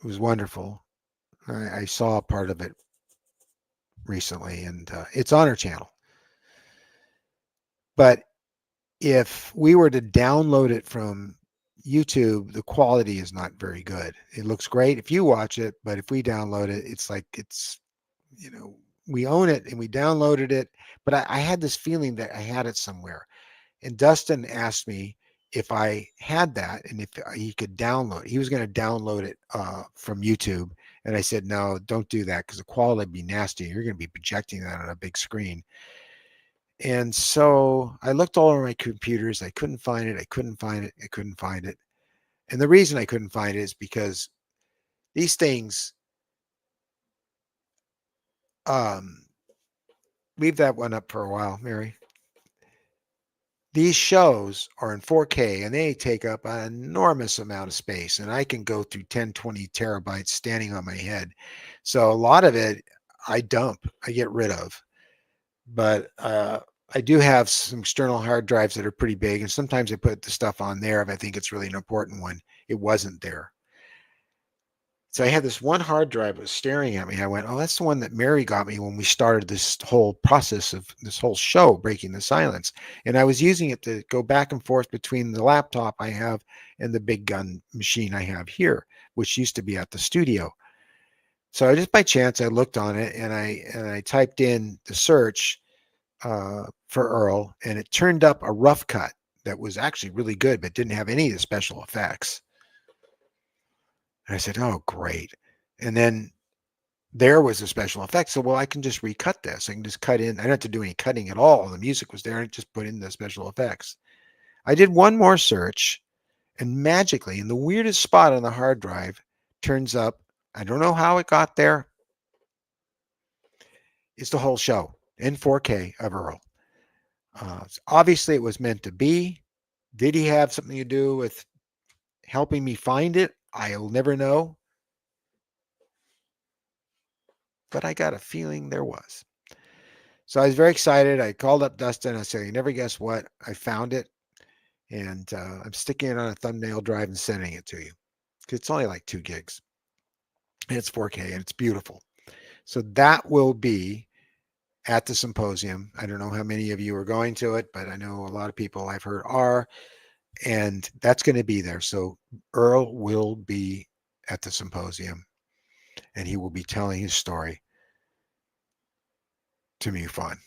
It was wonderful. I saw part of it recently, and it's on our channel. But if we were to download it from YouTube, the quality is not very good. It looks great if you watch it, but if we download it, it's like you know, we own it and we downloaded it. But I had this feeling that I had it somewhere. And Dustin asked me if I had that and if he could download it. He was going to download it from YouTube. And I said, no, don't do that because the quality would be nasty. You're going to be projecting that on a big screen. And so I looked all over my computers. I couldn't find it. I couldn't find it. I couldn't find it. And the reason I couldn't find it is because these things, leave that one up for a while, Mary. These shows are in 4K and they take up an enormous amount of space. And I can go through 10, 20 terabytes standing on my head. So a lot of it I dump, I get rid of. But I do have some external hard drives that are pretty big. And sometimes I put the stuff on there if I think it's really an important one. It wasn't there. So I had this one hard drive that was staring at me. I went, oh, that's the one that Mary got me when we started this whole process of this whole show, Breaking the Silence. And I was using it to go back and forth between the laptop I have and the big gun machine I have here, which used to be at the studio. So just by chance, I looked on it and I typed in the search for Earl, and it turned up a rough cut that was actually really good, but didn't have any of the special effects. And I said, oh, great. And then there was a special effect. So, well, I can just recut this. I can just cut in. I don't have to do any cutting at all. The music was there and just put in the special effects. I did one more search and magically in the weirdest spot on the hard drive turns up, I don't know how it got there. It's the whole show in 4K of Earl. Obviously it was meant to be. Did he have something to do with helping me find it? I'll never know. But I got a feeling there was. So I was very excited. I called up Dustin. I said, you never guess what? I found it. And I'm sticking it on a thumbnail drive and sending it to you. It's only like 2 gigs. And it's 4K and it's beautiful. So that will be at the symposium. I don't know how many of you are going to it, but I know a lot of people I've heard are. And that's going to be there. So Earl will be at the symposium and he will be telling his story to me fun.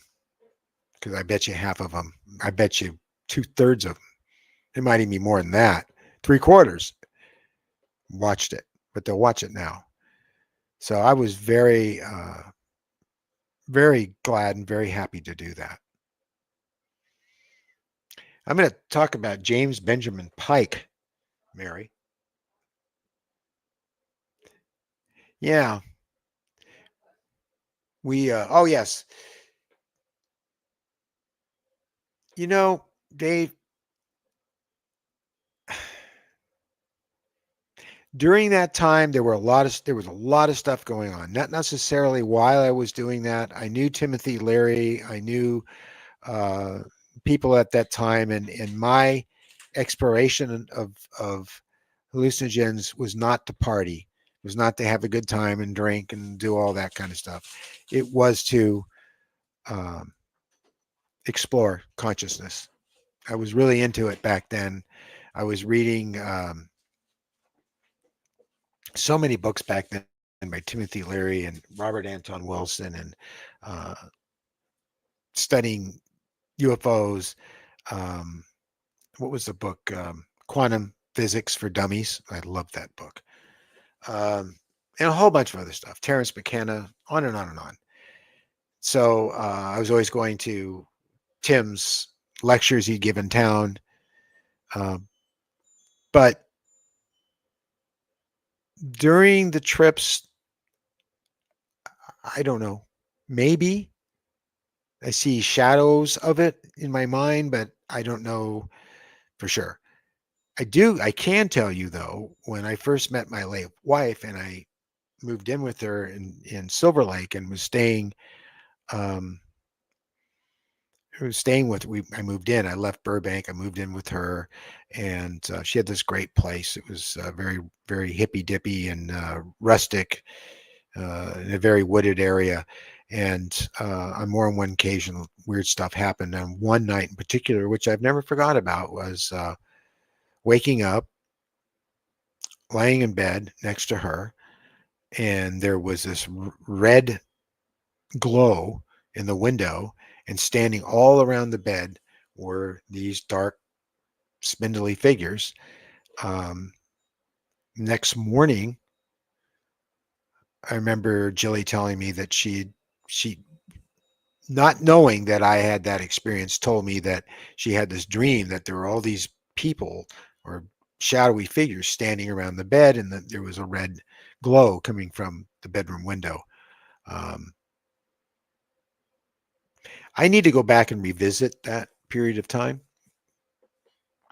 Because I bet you half of them, I bet you 2/3 of them, it might even be more than that, 3/4 watched it, but they'll watch it now. So I was very, very glad and very happy to do that. I'm going to talk about James Benjamin Pike, Mary. Yeah. Oh, yes. You know, Dave, during that time, there was a lot of stuff going on. Not necessarily while I was doing that. I knew Timothy Leary. I knew people at that time, and my exploration of hallucinogens was not to party. It was not to have a good time and drink and do all that kind of stuff. It was to explore consciousness. I was really into it back then. I was reading so many books back then by Timothy Leary and Robert Anton Wilson, and studying UFOs. What was the book? Quantum Physics for Dummies. I love that book. And a whole bunch of other stuff. Terence McKenna, on and on and on. So I was always going to Tim's lectures he'd give in town. But during the trips, I don't know, maybe I see shadows of it in my mind, but I don't know for sure. I can tell you though, when I first met my late wife and I moved in with her in Silver Lake and was staying um, who was staying with we I moved in. I left Burbank. I moved in with her, and she had this great place. It was very very hippy dippy and rustic in a very wooded area. And on more than one occasion, weird stuff happened. And one night in particular, which I've never forgot about, was waking up, laying in bed next to her, and there was this red glow in the window, and standing all around the bed were these dark, spindly figures. Um, Next morning, I remember Jilly telling me that she not knowing that I had that experience, told me that she had this dream that there were all these people or shadowy figures standing around the bed, and that there was a red glow coming from the bedroom window. Um, I need to go back and revisit that period of time.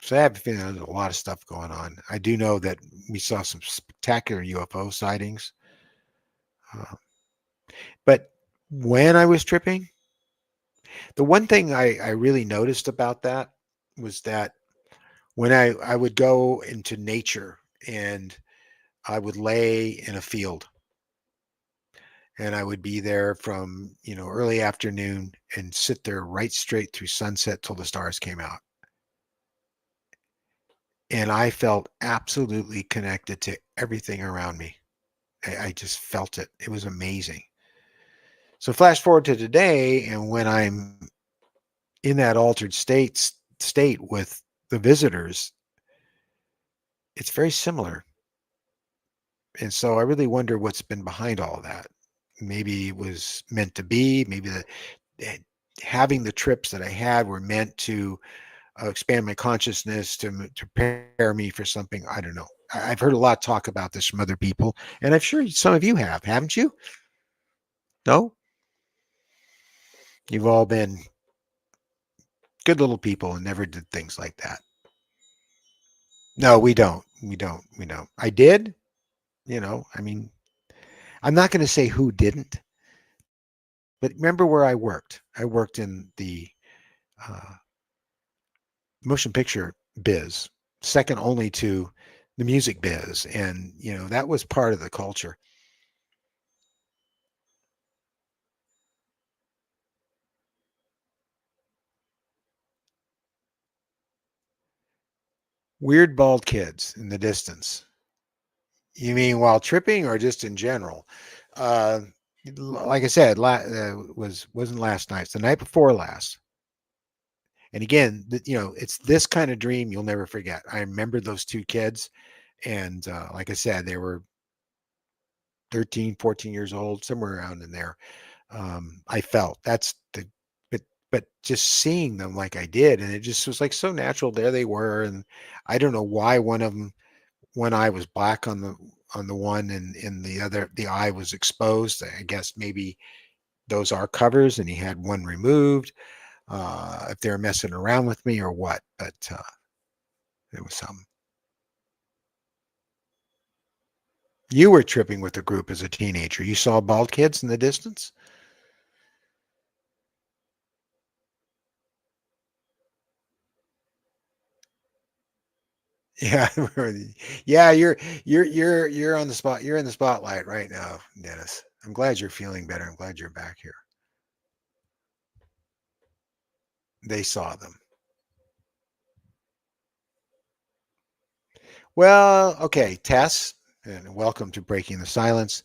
So I have a feeling there's a lot of stuff going on. I do know that we saw some spectacular UFO sightings. Uh, but when I was tripping, the one thing I really noticed about that was that when I would go into nature and I would lay in a field and I would be there from, early afternoon and sit there right straight through sunset till the stars came out. And I felt absolutely connected to everything around me. I just felt it. It was amazing. So flash forward to today, and when I'm in that altered state with the visitors, it's very similar. And so I really wonder what's been behind all of that. Maybe it was meant to be. Maybe eh, having the trips that I had were meant to expand my consciousness, to prepare me for something. I don't know. I've heard a lot of talk about this from other people, and I'm sure some of you have, haven't you? No, you've all been good little people and never did things like that. No, we don't. We don't. We don't. I did. I mean, I'm not going to say who didn't, but remember where I worked. I worked in the uh, motion picture biz, second only to the music biz, and that was part of the culture. Weird bald kids in the distance. You mean while tripping or just in general? Uh, like I said, wasn't last night. It's the night before last. And again, it's this kind of dream you'll never forget. I remember those two kids, and like I said, they were 13, 14 years old, somewhere around in there. I felt that's the, but just seeing them like I did, and it just was like so natural. There they were, and I don't know why one eye was black on the one, and in the other the eye was exposed. I guess maybe those are covers, and he had one removed. If they were messing around with me or what, but it was something. You were tripping with a group as a teenager. You saw bald kids in the distance. Yeah, yeah. You're on the spot. You're in the spotlight right now, Dennis. I'm glad you're feeling better. I'm glad you're back here. They saw them. Well, okay, Tess, and welcome to Breaking the Silence.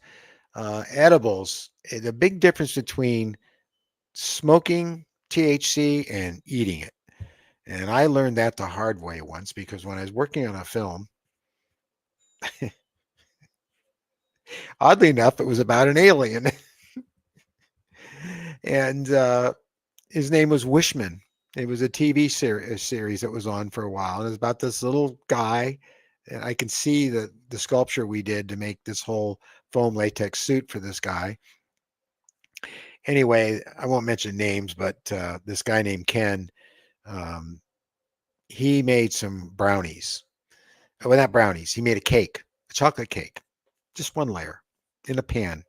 Edibles. The big difference between smoking THC and eating it. And I learned that the hard way once because when I was working on a film, oddly enough, it was about an alien, and his name was Wishman. It was a TV series that was on for a while. And it was about this little guy, and I can see the sculpture we did to make this whole foam latex suit for this guy. Anyway, I won't mention names, but this guy named Ken, um, he made some brownies. Well, not brownies. He made a cake, a chocolate cake, just one layer. in a pan,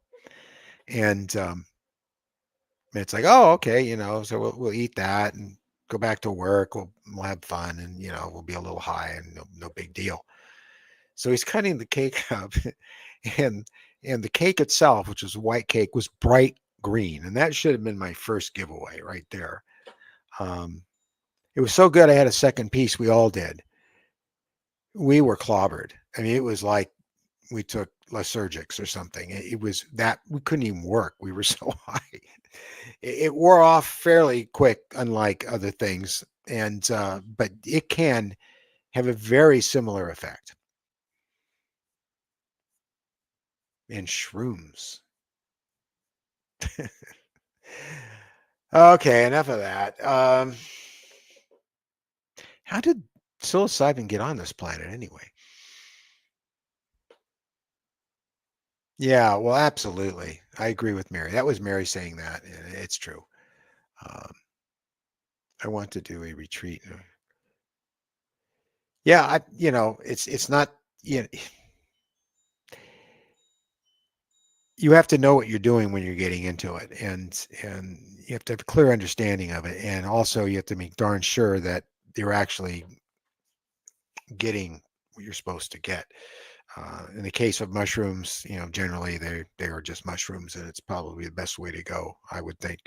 and it's like, oh, okay, so we'll eat that and go back to work. We'll have fun, and we'll be a little high, and no big deal. So he's cutting the cake up, and the cake itself, which was a white cake, was bright green, and that should have been my first giveaway right there. Um, it was so good, I had a second piece. We all did. We were clobbered. I mean, it was like we took lysergics or something. It was that we couldn't even work. We were so high. It wore off fairly quick, unlike other things, and but it can have a very similar effect. And shrooms. Okay, enough of that. How did psilocybin get on this planet anyway? Yeah, well, absolutely. I agree with Mary. That was Mary saying that. And it's true. Um, I want to do a retreat. Yeah, it's not. You know, you have to know what you're doing when you're getting into it, and you have to have a clear understanding of it, and also you have to make darn sure that you're actually getting what you're supposed to get. In the case of mushrooms, generally they are just mushrooms, and it's probably the best way to go, I would think,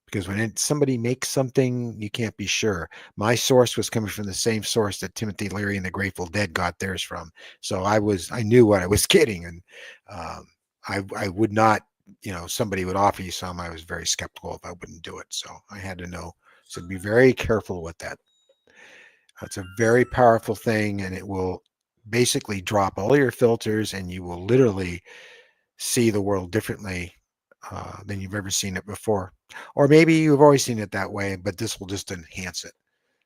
because when somebody makes something, you can't be sure. My source was coming from the same source that Timothy Leary and the Grateful Dead got theirs from, so I knew what I was getting, and um, I would not, somebody would offer you some, I was very skeptical if I wouldn't do it, so I had to know. So be very careful with that. It's a very powerful thing, and it will basically drop all your filters, and you will literally see the world differently than you've ever seen it before. Or maybe you've always seen it that way, but this will just enhance it.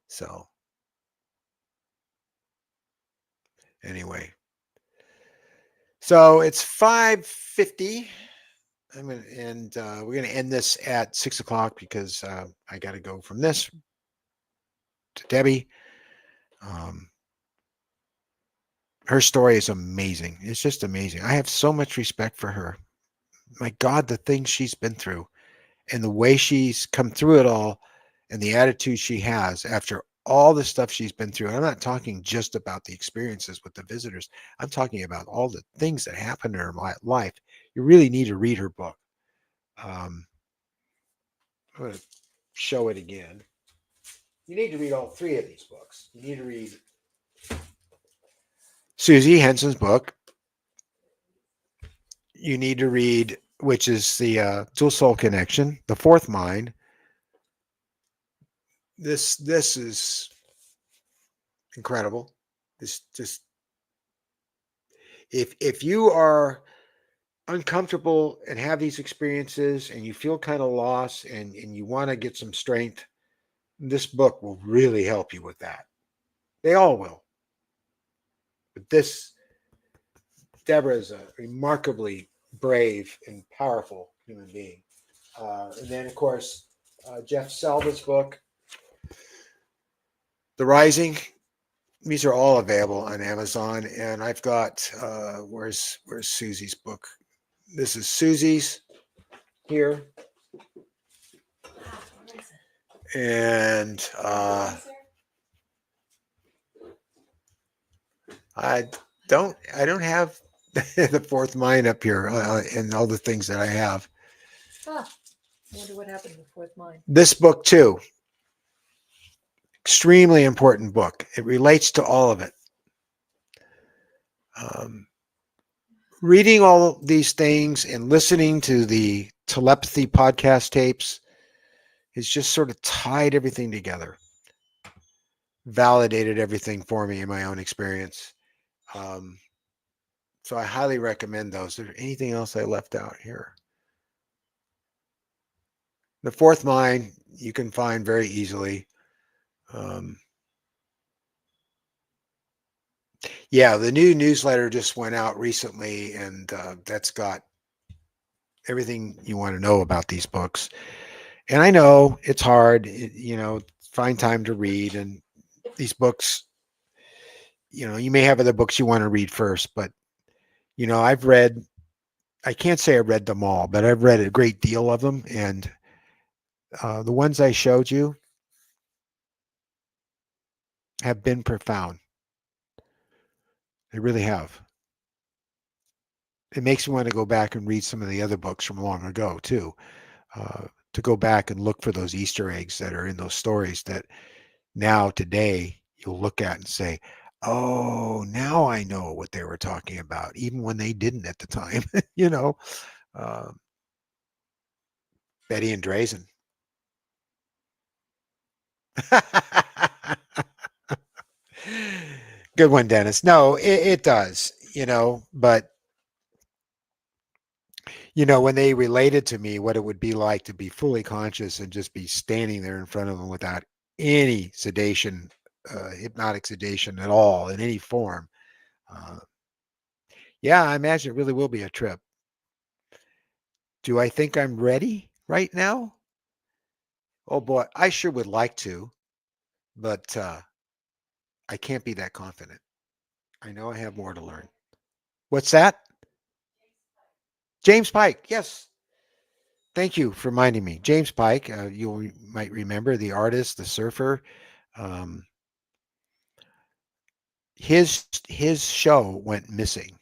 So, anyway, so it's 5:50. And we're gonna end this at 6 o'clock because I got to go from this to Debbie. Um, her story is amazing. It's just amazing. I have so much respect for her. My God, the things she's been through and the way she's come through it all and the attitude she has after all the stuff she's been through. And I'm not talking just about the experiences with the visitors. I'm talking about all the things that happened in her life. You really need to read her book. Um, I'm going to show it again. You need to read all three of these books. You need to read Susie Henson's book. You need to read, which is the Dual Soul Connection, The Fourth Mind. This is incredible. This just if you are uncomfortable and have these experiences and you feel kind of lost and you want to get some strength, this book will really help you with that. They all will. But this Deborah is a remarkably brave and powerful human being. And then, of course, Jeff Selva's book, The Rising. These are all available on Amazon. And I've got where's Susie's book? This is Susie's here. And I don't have the Fourth Mind up here and all the things that I have. I wonder what happened to the Fourth Mind. This book too, extremely important book. It relates to all of it. Reading all these things and listening to the telepathy podcast tapes has just sort of tied everything together, validated everything for me in my own experience. So I highly recommend those. Is there anything else I left out here? The Fourth Mind you can find very easily. Yeah, the new newsletter just went out recently, and that's got everything you want to know about these books. And I know it's hard, find time to read. And these books, you may have other books you want to read first, but I've read I can't say I read them all, but I've read a great deal of them, and the ones I showed you have been profound. They really have. It makes me want to go back and read some of the other books from long ago too. To go back and look for those Easter eggs that are in those stories that now today you'll look at and say, "Oh, now I know what they were talking about," even when they didn't at the time. you know, uh, Betty and Drazen. Good one, Dennis. No, it does. But when they related to me what it would be like to be fully conscious and just be standing there in front of them without any sedation, hypnotic sedation at all in any form. Uh, yeah, I imagine it really will be a trip. Do I think I'm ready right now? Oh boy, I sure would like to, but I can't be that confident. I know I have more to learn. What's that? James Pike. Yes. Thank you for reminding me. James Pike, might remember the artist, the surfer. Um, his show went missing.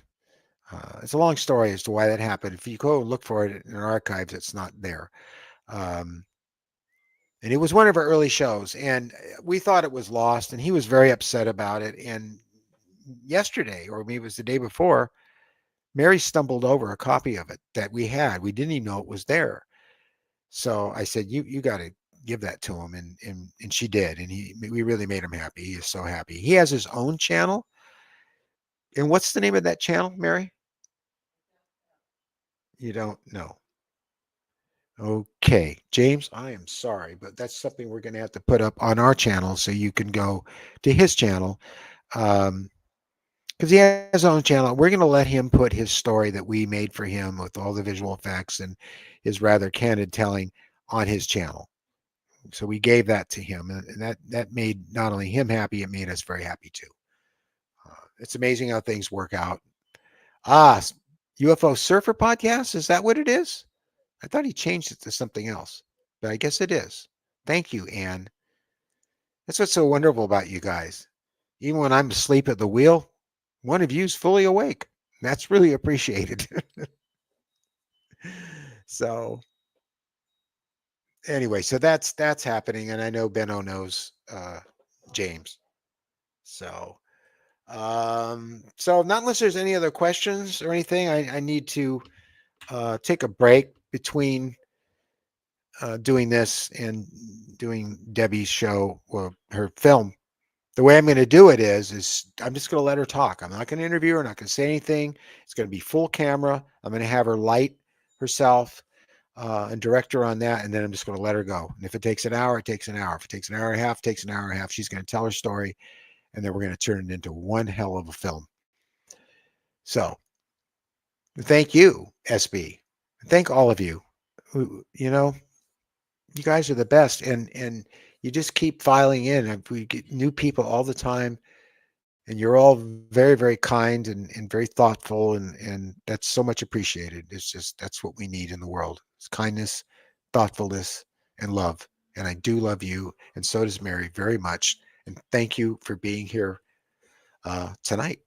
It's a long story as to why that happened. If you go look for it in our archives, it's not there. Um, and it was one of our early shows, and we thought it was lost, and he was very upset about it. And yesterday, or maybe it was the day before, Mary stumbled over a copy of it that we had. We didn't even know it was there. So I said, "You got to give that to him," and she did, and we really made him happy. He is so happy. He has his own channel. And what's the name of that channel, Mary? You don't know. Okay, James, I am sorry, but that's something we're going to have to put up on our channel so you can go to his channel. Because he has his own channel. We're going to let him put his story that we made for him with all the visual effects and his rather candid telling on his channel. So we gave that to him, and that made not only him happy, it made us very happy too. It's amazing how things work out. Ah, UFO Surfer Podcast, is that what it is? I thought he changed it to something else, but I guess it is. Thank you, Anne. That's what's so wonderful about you guys. Even when I'm asleep at the wheel, one of you's fully awake. That's really appreciated. so anyway, so that's happening, and I know Benno knows James. So not unless there's any other questions or anything, I need to take a break between doing this and doing Debbie's show or her film. The way I'm going to do it is I'm just going to let her talk. I'm not going to interview her. I'm not going to say anything. It's going to be full camera. I'm going to have her light herself and direct her on that, and then I'm just going to let her go. And if it takes an hour, it takes an hour. If it takes an hour and a half, it takes an hour and a half. She's going to tell her story, and then we're going to turn it into one hell of a film. So thank you, SB. Thank all of you. You know, you guys are the best, and you just keep filing in. And we get new people all the time, and you're all very, very kind and very thoughtful, and that's so much appreciated. It's just that's what we need in the world: it's kindness, thoughtfulness, and love. And I do love you, and so does Mary very much. And thank you for being here tonight.